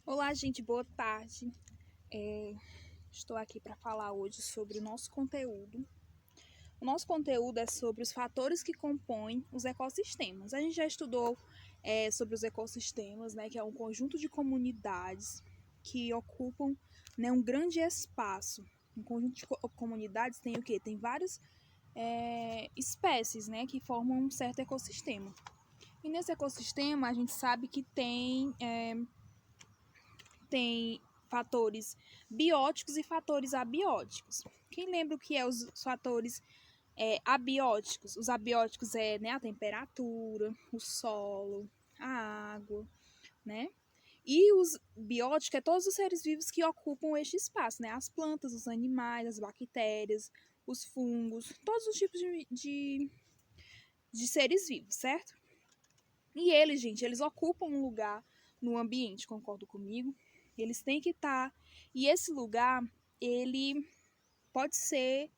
Olá, gente, boa tarde. Estou aqui para falar hoje sobre o nosso conteúdo. O nosso conteúdo é sobre os fatores que compõem os ecossistemas. A gente já estudou sobre os ecossistemas, né, que é um conjunto de comunidades que ocupam, né, um grande espaço. Um conjunto de comunidades tem o quê? Tem várias espécies, né, que formam um certo ecossistema. E nesse ecossistema a gente sabe que tem fatores bióticos e fatores abióticos. Quem lembra o que é os fatores abióticos? Os abióticos é, né, a temperatura, o solo, a água, né? E os bióticos é todos os seres vivos que ocupam este espaço, né? As plantas, os animais, as bactérias, os fungos, todos os tipos de seres vivos, certo? E eles, gente, eles ocupam um lugar no ambiente, concordo comigo? Eles têm que estar. E esse lugar, ele pode ser,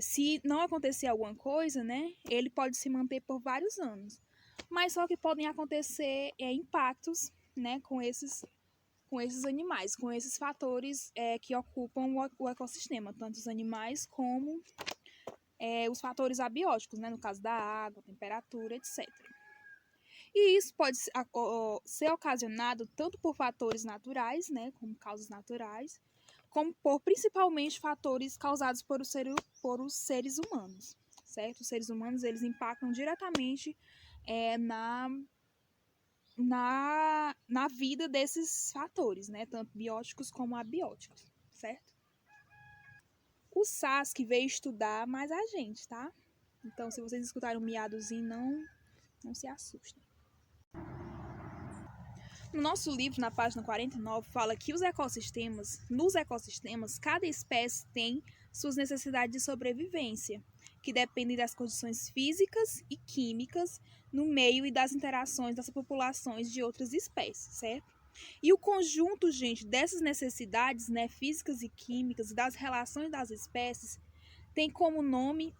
se não acontecer alguma coisa, né? Ele pode se manter por vários anos. Mas só que podem acontecer impactos, né, com esses animais, com esses fatores que ocupam o ecossistema, tanto os animais como os fatores abióticos, né, no caso da água, temperatura, etc. E isso pode ser ocasionado tanto por fatores naturais, né, como causas naturais, como por principalmente fatores causados por os seres humanos, certo? Os seres humanos, eles impactam diretamente na vida desses fatores, né, tanto bióticos como abióticos, certo? O SASC veio estudar mais a gente, tá? Então, se vocês escutarem um miadozinho, não se assustem. No nosso livro, na página 49, fala que nos ecossistemas, cada espécie tem suas necessidades de sobrevivência, que dependem das condições físicas e químicas no meio e das interações das populações de outras espécies, certo? E o conjunto, gente, dessas necessidades, né, físicas e químicas e das relações das espécies tem como nome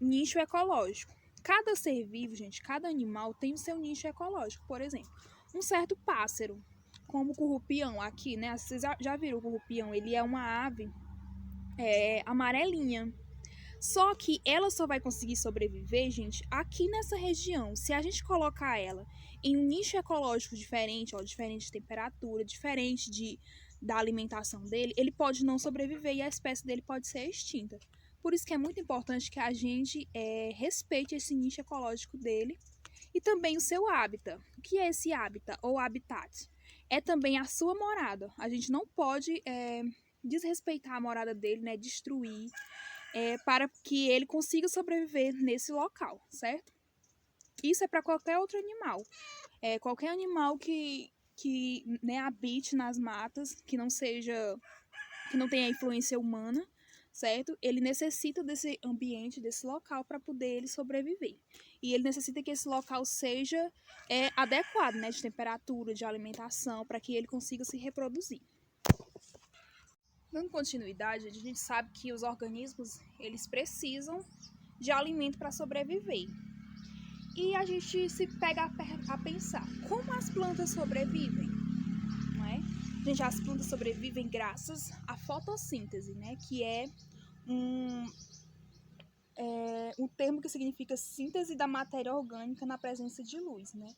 nicho ecológico. Cada ser vivo, gente, cada animal tem o seu nicho ecológico. Por exemplo, um certo pássaro, como o currupião aqui, né? Vocês já viram o currupião? Ele é uma ave amarelinha. Só que ela só vai conseguir sobreviver, gente, aqui nessa região. Se a gente colocar ela em um nicho ecológico diferente, ó, diferente de temperatura, diferente da alimentação dele, ele pode não sobreviver e a espécie dele pode ser extinta. Por isso que é muito importante que a gente respeite esse nicho ecológico dele e também o seu hábitat. O que é esse hábitat ou habitat? É também a sua morada. A gente não pode desrespeitar a morada dele, né? Destruir, para que ele consiga sobreviver nesse local, certo? Isso é para qualquer outro animal. Qualquer animal que né, habite nas matas, que não tenha influência humana, certo? Ele necessita desse ambiente, desse local para poder ele sobreviver. E ele necessita que esse local seja adequado, né, de temperatura, de alimentação, para que ele consiga se reproduzir. Dando continuidade, a gente sabe que os organismos, eles precisam de alimento para sobreviver. E a gente se pega a pensar, como as plantas sobrevivem, não é? Gente, as plantas sobrevivem graças à fotossíntese, né? Que é um termo que significa síntese da matéria orgânica na presença de luz, né?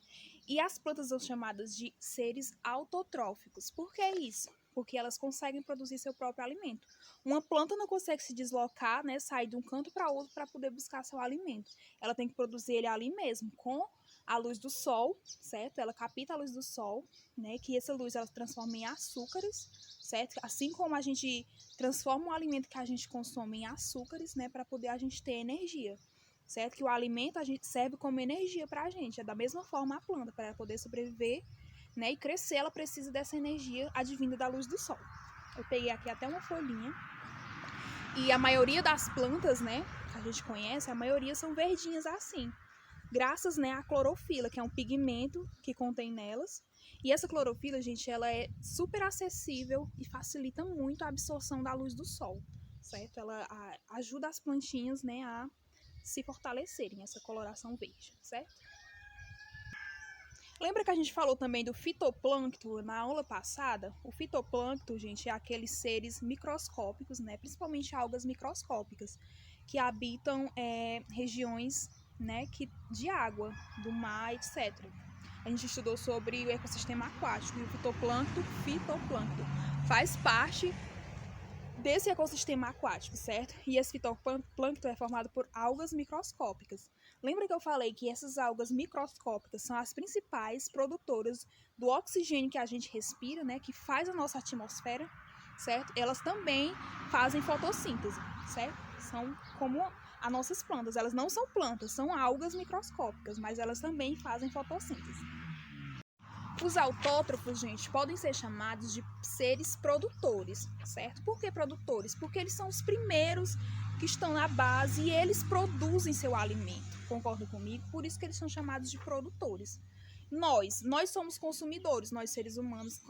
E as plantas são chamadas de seres autotróficos. Por que isso? Porque elas conseguem produzir seu próprio alimento. Uma planta não consegue se deslocar, né, sair de um canto para outro para poder buscar seu alimento. Ela tem que produzir ele ali mesmo, com a luz do sol, certo? Ela capta a luz do sol, né, que essa luz ela transforma em açúcares, certo? Assim como a gente transforma o alimento que a gente consome em açúcares, né, para poder a gente ter energia, certo? Que o alimento a gente serve como energia para a gente. É da mesma forma a planta, para ela poder sobreviver, né, e crescer, ela precisa dessa energia advinda da luz do sol. Eu peguei aqui até uma folhinha. E a maioria das plantas, né, que a gente conhece, a maioria são verdinhas assim, graças, né, à clorofila, que é um pigmento que contém nelas. E essa clorofila, gente, ela é super acessível e facilita muito a absorção da luz do sol, certo? Ela ajuda as plantinhas, né, a se fortalecerem, essa coloração verde, certo? Lembra que a gente falou também do fitoplâncton na aula passada? O fitoplâncton, gente, é aqueles seres microscópicos, né? Principalmente algas microscópicas, que habitam regiões, né, de água, do mar, etc. A gente estudou sobre o ecossistema aquático e o fitoplâncton faz parte desse ecossistema aquático, certo? E esse fitoplâncton é formado por algas microscópicas. Lembra que eu falei que essas algas microscópicas são as principais produtoras do oxigênio que a gente respira, né? Que faz a nossa atmosfera, certo? Elas também fazem fotossíntese, certo? São como as nossas plantas. Elas não são plantas, são algas microscópicas, mas elas também fazem fotossíntese. Os autótrofos, gente, podem ser chamados de seres produtores, certo? Por que produtores? Porque eles são os primeiros que estão na base e eles produzem seu alimento. Concordam comigo? Por isso que eles são chamados de produtores. Nós somos consumidores, nós seres humanos,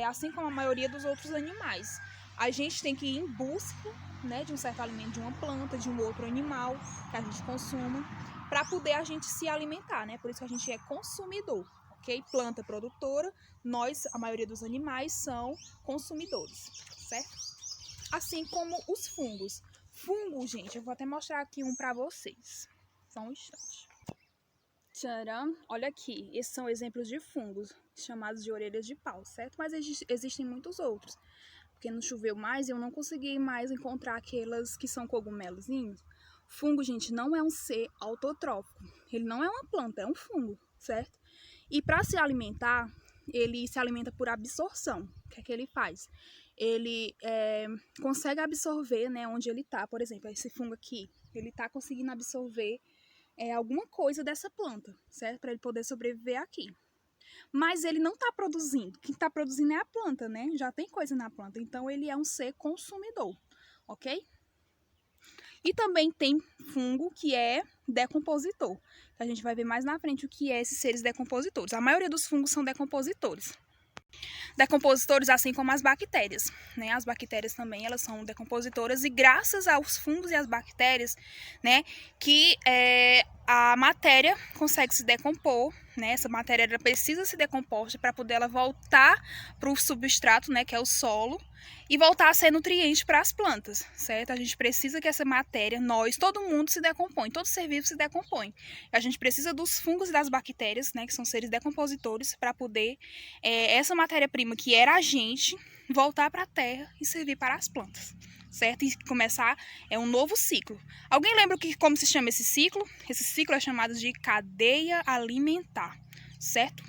assim como a maioria dos outros animais. A gente tem que ir em busca, né, de um certo alimento, de uma planta, de um outro animal que a gente consuma, para poder a gente se alimentar, né? Por isso que a gente é consumidor. Ok? Planta produtora, nós, a maioria dos animais, são consumidores, certo? Assim como os fungos. Fungo, gente, eu vou até mostrar aqui um para vocês. Só um instante. Tcharam! Olha aqui, esses são exemplos de fungos, chamados de orelhas de pau, certo? Mas existem muitos outros, porque não choveu mais e eu não consegui mais encontrar aquelas que são cogumelozinhos. Fungo, gente, não é um ser autotrófico. Ele não é uma planta, é um fungo, certo? E para se alimentar, ele se alimenta por absorção. O que é que ele faz? Ele consegue absorver, né, onde ele está. Por exemplo, esse fungo aqui, ele está conseguindo absorver alguma coisa dessa planta, certo? Para ele poder sobreviver aqui. Mas ele não está produzindo. Quem está produzindo é a planta, né? Já tem coisa na planta. Então, ele é um ser consumidor, ok? E também tem fungo que é decompositor. A gente vai ver mais na frente o que é esses seres decompositores. A maioria dos fungos são decompositores. Decompositores assim como as bactérias, né? As bactérias também, elas são decompositoras e graças aos fungos e às bactérias, né, que a matéria consegue se decompor, né? Essa matéria ela precisa se decompor para poder ela voltar para o substrato, né, que é o solo, e voltar a ser nutriente para as plantas, certo? A gente precisa que essa matéria, todo mundo se decompõe, todo ser vivo se decompõe. A gente precisa dos fungos e das bactérias, né, que são seres decompositores, para poder essa matéria-prima que era a gente voltar para a terra e servir para as plantas, certo? E começar um novo ciclo. Alguém lembra como se chama esse ciclo? Esse ciclo é chamado de cadeia alimentar, certo?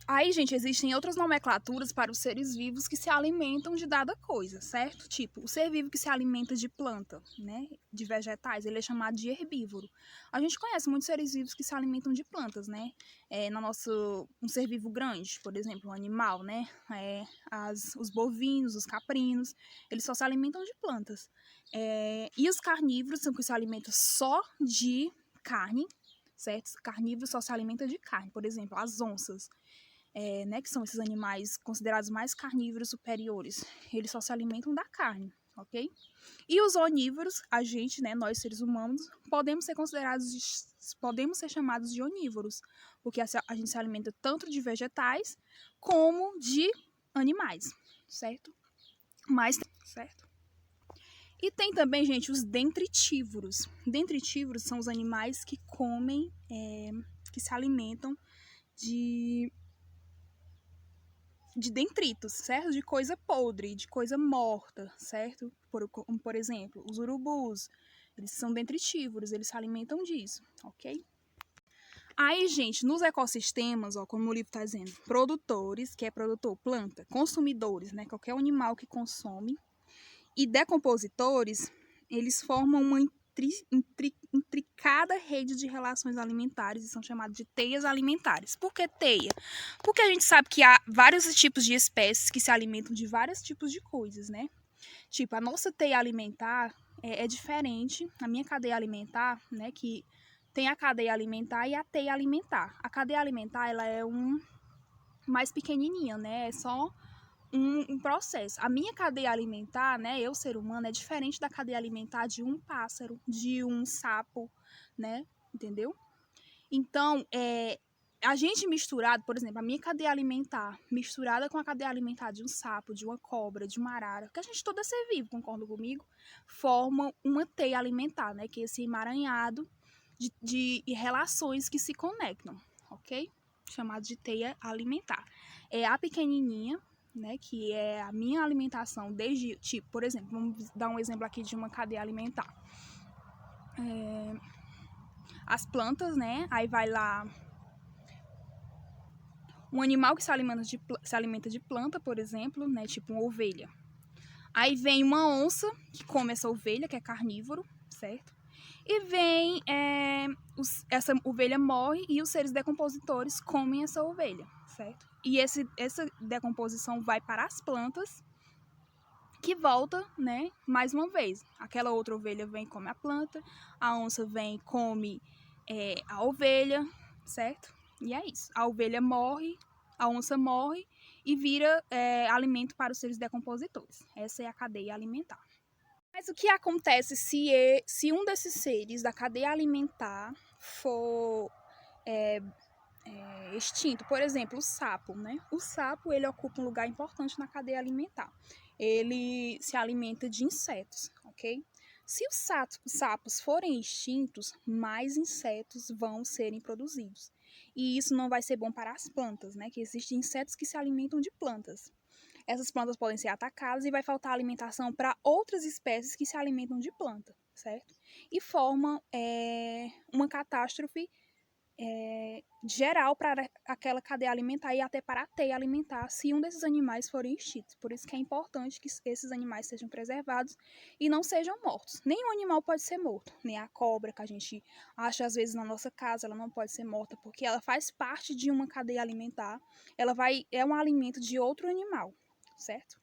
Aí, gente, existem outras nomenclaturas para os seres vivos que se alimentam de dada coisa, certo? Tipo, o ser vivo que se alimenta de planta, né, de vegetais, ele é chamado de herbívoro. A gente conhece muitos seres vivos que se alimentam de plantas, né? Um ser vivo grande, por exemplo, um animal, né? Os bovinos, os caprinos, eles só se alimentam de plantas. E os carnívoros são que se alimentam só de carne, certo? Os carnívoros só se alimentam de carne, por exemplo, as onças. Né, que são esses animais considerados mais carnívoros superiores, eles só se alimentam da carne, ok? E os onívoros, a gente, né, nós seres humanos, podemos ser chamados de onívoros, porque a gente se alimenta tanto de vegetais como de animais, certo? Certo? E tem também, gente, os dentritívoros. Dentritívoros são os animais que comem, que se alimentam de detritos, certo? De coisa podre, de coisa morta, certo? Por exemplo, os urubus, eles são detritívoros, eles se alimentam disso, ok? Aí, gente, nos ecossistemas, ó, como o livro está dizendo, produtores, que é produtor, planta, consumidores, né? Qualquer animal que consome, e decompositores, eles formam uma intricada rede de relações alimentares e são chamados de teias alimentares. Por que teia? Porque a gente sabe que há vários tipos de espécies que se alimentam de vários tipos de coisas, né? Tipo, a nossa teia alimentar é diferente. A minha cadeia alimentar, né, que tem a cadeia alimentar e a teia alimentar. A cadeia alimentar, ela é mais pequenininha, né? É só um processo. A minha cadeia alimentar, né, eu ser humano, é diferente da cadeia alimentar de um pássaro, de um sapo, né, entendeu? Então, a gente misturado, por exemplo, a minha cadeia alimentar misturada com a cadeia alimentar de um sapo, de uma cobra, de uma arara, que a gente todo é ser vivo, concorda comigo? Forma uma teia alimentar, né? Que é esse emaranhado de relações que se conectam, ok? Chamado de teia alimentar. É a pequenininha, né? Que é a minha alimentação desde, tipo, por exemplo, vamos dar um exemplo aqui de uma cadeia alimentar. As plantas, né? Aí vai lá um animal que se alimenta de planta, por exemplo, né? Tipo uma ovelha. Aí vem uma onça que come essa ovelha, que é carnívoro, certo? E vem, essa ovelha morre e os seres decompositores comem essa ovelha, certo? E essa decomposição vai para as plantas, que volta, né, mais uma vez. Aquela outra ovelha vem e come a planta, a onça vem e come a ovelha, certo? E é isso. A ovelha morre, a onça morre e vira alimento para os seres decompositores. Essa é a cadeia alimentar. Mas o que acontece se um desses seres da cadeia alimentar for extinto? Por exemplo, o sapo, né? O sapo, ele ocupa um lugar importante na cadeia alimentar. Ele se alimenta de insetos, ok? Se os sapos forem extintos, mais insetos vão serem produzidos. E isso não vai ser bom para as plantas, né? Que existem insetos que se alimentam de plantas. Essas plantas podem ser atacadas e vai faltar alimentação para outras espécies que se alimentam de planta, certo? E forma uma catástrofe geral para aquela cadeia alimentar e até para a teia alimentar se um desses animais forem extintos. Por isso que é importante que esses animais sejam preservados e não sejam mortos. Nenhum animal pode ser morto, nem a cobra que a gente acha às vezes na nossa casa, ela não pode ser morta porque ela faz parte de uma cadeia alimentar. Ela é um alimento de outro animal, certo?